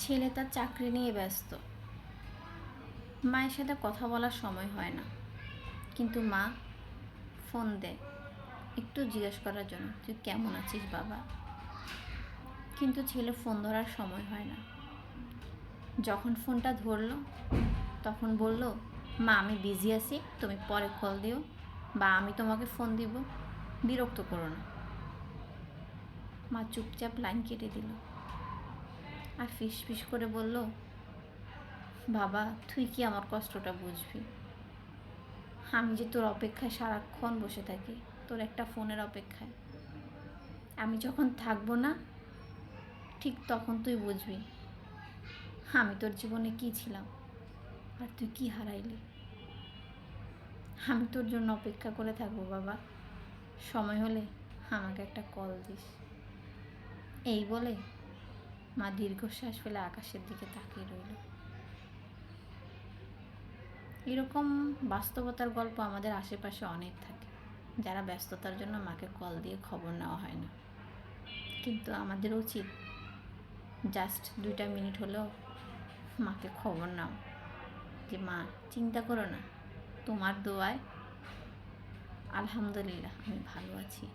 ছেলে তার চাকরি নিয়ে ব্যস্ত। মায়ের সাথে কথা বলার সময় হয় না, কিন্তু মা ফোন দেয় একটু জিজ্ঞেস করার জন্য, তুই কেমন আছিস বাবা। কিন্তু ছেলে ফোন ধরার সময় হয় না। যখন ফোনটা ধরলো তখন বলল, মা আমি বিজি আছি, তুমি পরে কল দিও বা আমি তোমাকে ফোন দিব, বিরক্ত করো না। মা চুপচাপ লাইন কেটে দিল আর ফিস ফিস করে বলল, বাবা তুই কি আমার কষ্টটা বুঝবি? আমি যে তোর অপেক্ষায় সারাক্ষণ বসে থাকি, তোর একটা ফোনের অপেক্ষায়। আমি যখন থাকবো না ঠিক তখন তুই বুঝবি আমি তোর জীবনে কি ছিলাম আর তুই কি হারাইলি। আমি তোর জন্য অপেক্ষা করে থাকবো বাবা, সময় হলে আমাকে একটা কল দিস। এই বলে মা দীর্ঘশ্বাস ফেলে আকাশের দিকে তাকিয়ে রইল। এরকম বাস্তবতার গল্প আমাদের আশেপাশে অনেক থাকে, যারা ব্যস্ততার জন্য মাকে কল দিয়ে খবর নেওয়া হয় না। কিন্তু আমাদের উচিত জাস্ট 2টা মিনিট হলেও মাকে খবর নাও, যে মা চিন্তা করো না, তোমার দোয়ায় আলহামদুলিল্লাহ আমি ভালো আছি।